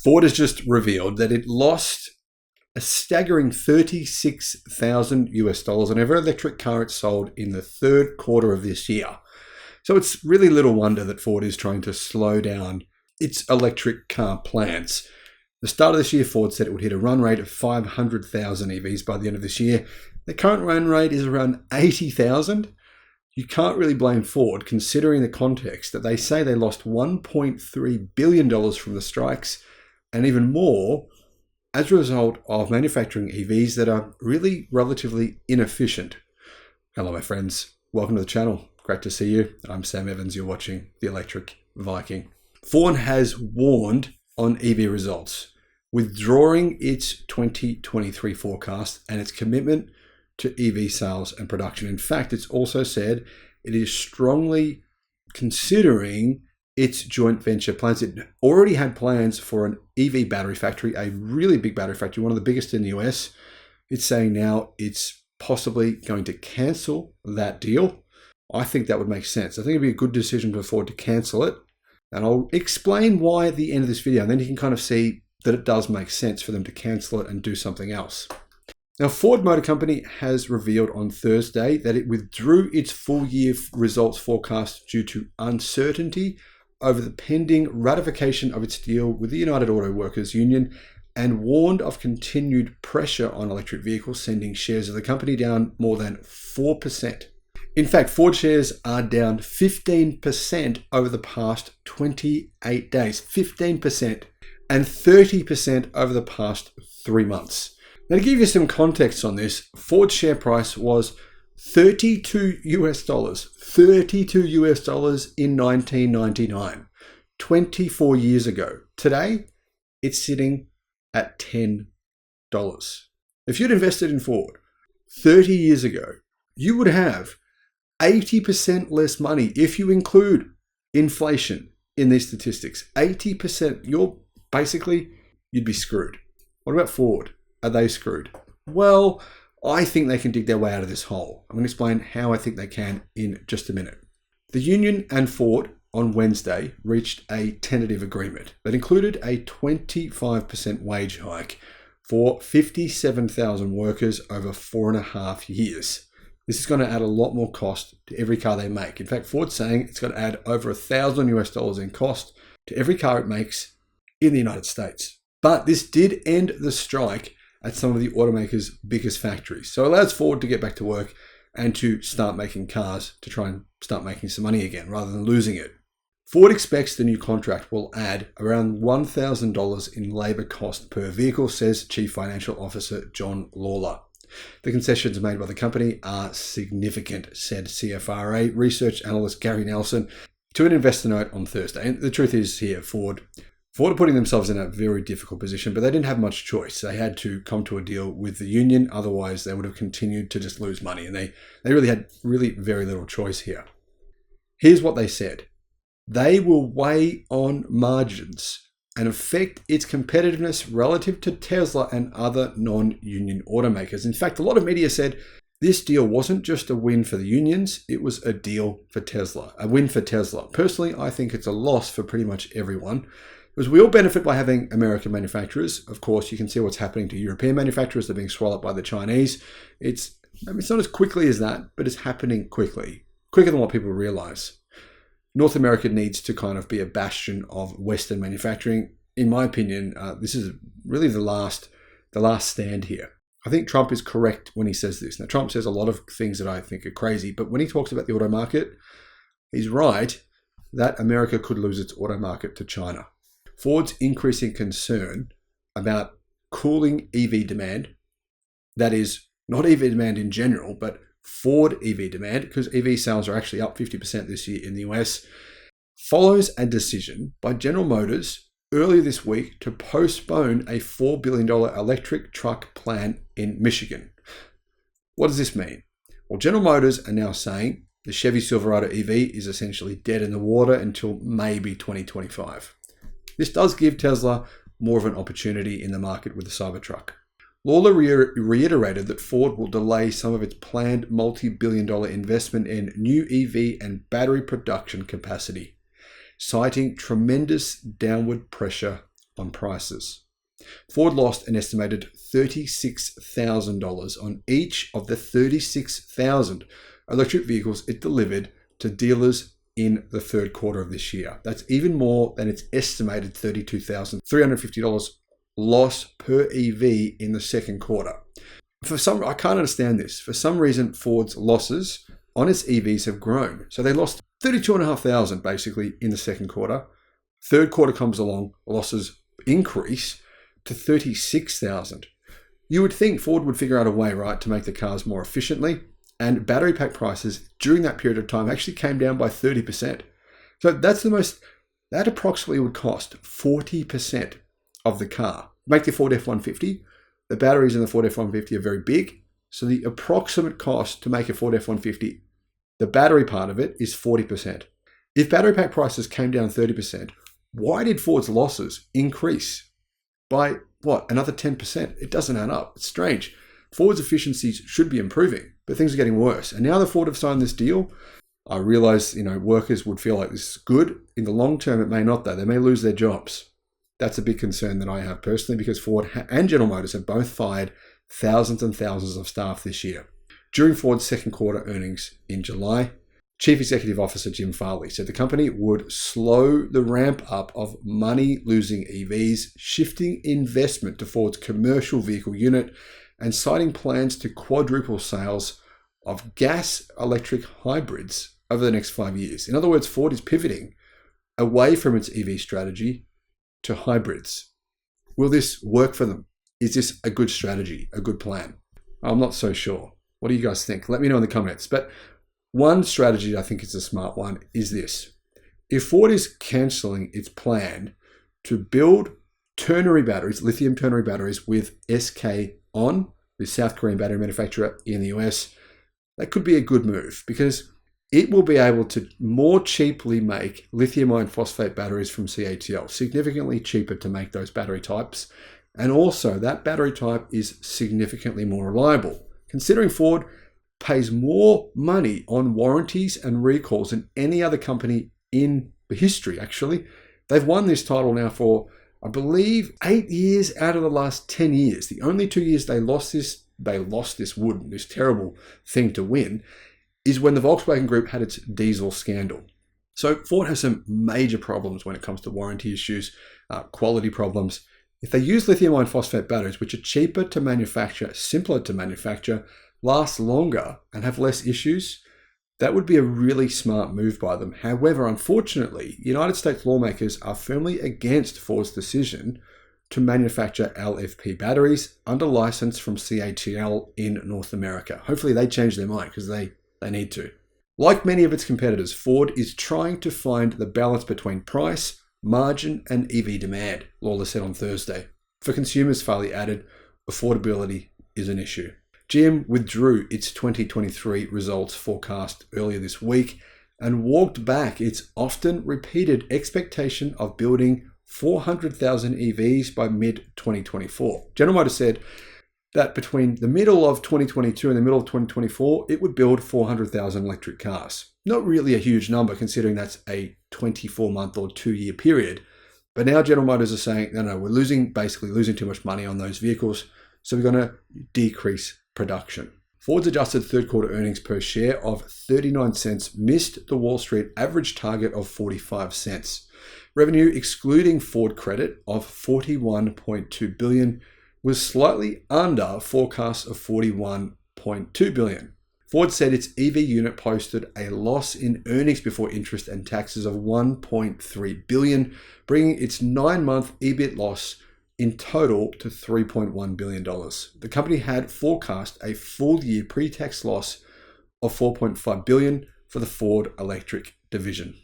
Ford has just revealed that it lost a staggering $36,000 on every electric car it sold in the third quarter of this year. So it's really little wonder that Ford is trying to slow down its electric car plans. The start of this year, Ford said it would hit a run rate of 500,000 EVs by the end of this year. The current run rate is around 80,000. You can't really blame Ford, considering the context that they say they lost $1.3 billion from the strikes, and even more as a result of manufacturing EVs that are really relatively inefficient. Hello, my friends. Welcome to the channel. Great to see you. I'm Sam Evans. You're watching the Electric Viking. Ford has warned on EV results, withdrawing its 2023 forecast and its commitment to EV sales and production. In fact, it's also said it is strongly considering its joint venture plans. It already had plans for an EV battery factory, a really big battery factory, one of the biggest in the US. It's saying now it's possibly going to cancel that deal. I think that would make sense. I think it'd be a good decision for Ford to cancel it. And I'll explain why at the end of this video, and then you can kind of see that it does make sense for them to cancel it and do something else. Now, Ford Motor Company has revealed on Thursday that it withdrew its full year results forecast due to uncertainty over the pending ratification of its deal with the United Auto Workers Union, and warned of continued pressure on electric vehicles, sending shares of the company down more than 4%. In fact, Ford shares are down 15% over the past 28 days, 15%, and 30% over the past 3 months. Now, to give you some context on this, Ford's share price was $32 in 1999, 24 years ago. Today, it's sitting at $10. If you'd invested in Ford 30 years ago, you would have 80% less money if you include inflation in these statistics. 80%, you'd be screwed. What about Ford? Are they screwed? Well, I think they can dig their way out of this hole. I'm going to explain how I think they can in just a minute. The union and Ford on Wednesday reached a tentative agreement that included a 25% wage hike for 57,000 workers over 4.5 years. This is going to add a lot more cost to every car they make. In fact, Ford's saying it's going to add over $1,000 in cost to every car it makes in the United States. But this did end the strike at some of the automakers' biggest factories. So it allows Ford to get back to work and to start making cars to try and start making some money again rather than losing it. Ford expects the new contract will add around $1,000 in labor cost per vehicle, says Chief Financial Officer John Lawler. The concessions made by the company are significant, said CFRA research analyst Gary Nelson to an investor note on Thursday. And the truth is here, Ford are putting themselves in a very difficult position, but they didn't have much choice. They had to come to a deal with the union. Otherwise, they would have continued to just lose money. And they really had very little choice here. Here's what they said. They will weigh on margins and affect its competitiveness relative to Tesla and other non-union automakers. In fact, a lot of media said this deal wasn't just a win for the unions, it was a deal for Tesla, a win for Tesla. Personally, I think it's a loss for pretty much everyone, because we all benefit by having American manufacturers. Of course, you can see what's happening to European manufacturers. They're being swallowed by the Chinese. It's not as quickly as that, but it's happening quicker than what people realize. North America needs to kind of be a bastion of Western manufacturing. In my opinion, this is really the last stand here. I think Trump is correct when he says this. Now, Trump says a lot of things that I think are crazy, but when he talks about the auto market, he's right that America could lose its auto market to China. Ford's increasing concern about cooling EV demand, that is not EV demand in general, but Ford EV demand, because EV sales are actually up 50% this year in the US, follows a decision by General Motors earlier this week to postpone a $4 billion electric truck plant in Michigan. What does this mean? Well, General Motors are now saying the Chevy Silverado EV is essentially dead in the water until maybe 2025. This does give Tesla more of an opportunity in the market with the Cybertruck. Lawler reiterated that Ford will delay some of its planned multi-billion-dollar investment in new EV and battery production capacity, citing tremendous downward pressure on prices. Ford lost an estimated $36,000 on each of the 36,000 electric vehicles it delivered to dealers in the third quarter of this year. That's even more than its estimated $32,350 loss per EV in the second quarter. I can't understand this. For some reason, Ford's losses on its EVs have grown. So they lost 32,500 basically in the second quarter. Third quarter comes along, losses increase to 36,000. You would think Ford would figure out a way, right, to make the cars more efficiently, and battery pack prices during that period of time actually came down by 30%. So that approximately would cost 40% of the car. Make the Ford F-150. The batteries in the Ford F-150 are very big. So the approximate cost to make a Ford F-150, the battery part of it, is 40%. If battery pack prices came down 30%, why did Ford's losses increase by, another 10%? It doesn't add up. It's strange. Ford's efficiencies should be improving, but things are getting worse. And now that Ford have signed this deal, I realize, workers would feel like this is good. In the long term, it may not though. They may lose their jobs. That's a big concern that I have personally, because Ford and General Motors have both fired thousands and thousands of staff this year. During Ford's second quarter earnings in July, Chief Executive Officer Jim Farley said the company would slow the ramp up of money-losing EVs, shifting investment to Ford's commercial vehicle unit and citing plans to quadruple sales of gas-electric hybrids over the next 5 years. In other words, Ford is pivoting away from its EV strategy to hybrids. Will this work for them? Is this a good strategy, a good plan? I'm not so sure. What do you guys think? Let me know in the comments. But one strategy I think is a smart one is this. If Ford is cancelling its plan to build ternary batteries, lithium ternary batteries with SK On, the South Korean battery manufacturer in the US, that could be a good move because it will be able to more cheaply make lithium iron phosphate batteries from CATL, significantly cheaper to make those battery types. And also that battery type is significantly more reliable. Considering Ford pays more money on warranties and recalls than any other company in the history, actually. They've won this title now for, I believe, 8 years out of the last 10 years. The only 2 years they lost this terrible thing to win, is when the Volkswagen Group had its diesel scandal. So Ford has some major problems when it comes to warranty issues, quality problems. If they use lithium iron phosphate batteries, which are cheaper to manufacture, simpler to manufacture, last longer and have less issues, that would be a really smart move by them. However, unfortunately, United States lawmakers are firmly against Ford's decision to manufacture LFP batteries under license from CATL in North America. Hopefully they change their mind because they need to. Like many of its competitors, Ford is trying to find the balance between price, margin, and EV demand, Lawler said on Thursday. For consumers, Farley added, affordability is an issue. GM withdrew its 2023 results forecast earlier this week and walked back its often repeated expectation of building 400,000 EVs by mid-2024. General Motors said that between the middle of 2022 and the middle of 2024, it would build 400,000 electric cars. Not really a huge number considering that's a 24-month or 2-year period. But now General Motors are saying, no, we're basically losing too much money on those vehicles, so we're going to decrease production. Ford's adjusted third quarter earnings per share of 39 cents missed the Wall Street average target of 45 cents. Revenue excluding Ford credit of $41.2 billion was slightly under forecasts of $41.2 billion. Ford said its EV unit posted a loss in earnings before interest and taxes of $1.3 billion, bringing its 9-month EBIT loss in total to $3.1 billion. The company had forecast a full-year pre-tax loss of $4.5 billion for the Ford Electric division.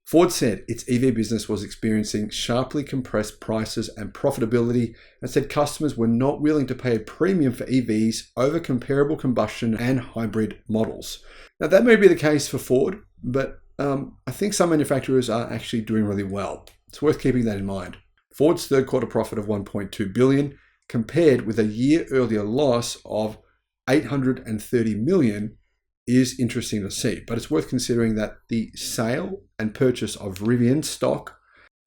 Ford said its EV business was experiencing sharply compressed prices and profitability and said customers were not willing to pay a premium for EVs over comparable combustion and hybrid models. Now, that may be the case for Ford, but I think some manufacturers are actually doing really well. It's worth keeping that in mind. Ford's third quarter profit of $1.2 billion compared with a year earlier loss of $830 million is interesting to see, but it's worth considering that the sale and purchase of Rivian stock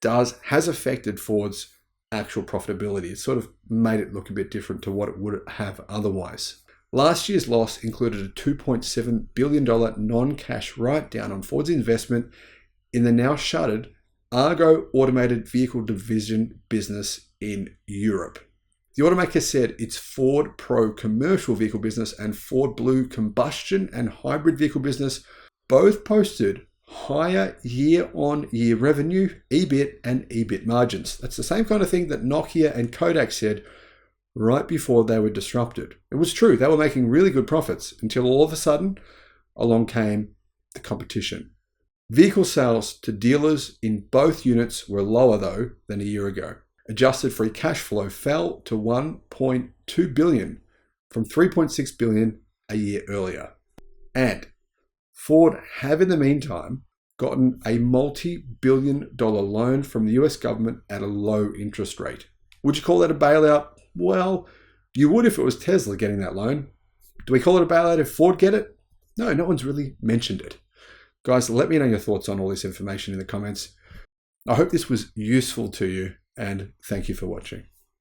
has affected Ford's actual profitability. It sort of made it look a bit different to what it would have otherwise. Last year's loss included a $2.7 billion non-cash write-down on Ford's investment in the now shuttered Argo Automated Vehicle Division business in Europe. The automaker said its Ford Pro commercial vehicle business and Ford Blue combustion and hybrid vehicle business both posted higher year-on-year revenue, EBIT, and EBIT margins. That's the same kind of thing that Nokia and Kodak said right before they were disrupted. It was true, they were making really good profits until all of a sudden along came the competition. Vehicle sales to dealers in both units were lower though than a year ago. Adjusted free cash flow fell to $1.2 billion from $3.6 billion a year earlier. And Ford have in the meantime gotten a multi-billion-dollar loan from the US government at a low interest rate. Would you call that a bailout? Well, you would if it was Tesla getting that loan. Do we call it a bailout if Ford get it? No, no one's really mentioned it. Guys, let me know your thoughts on all this information in the comments. I hope this was useful to you, and thank you for watching.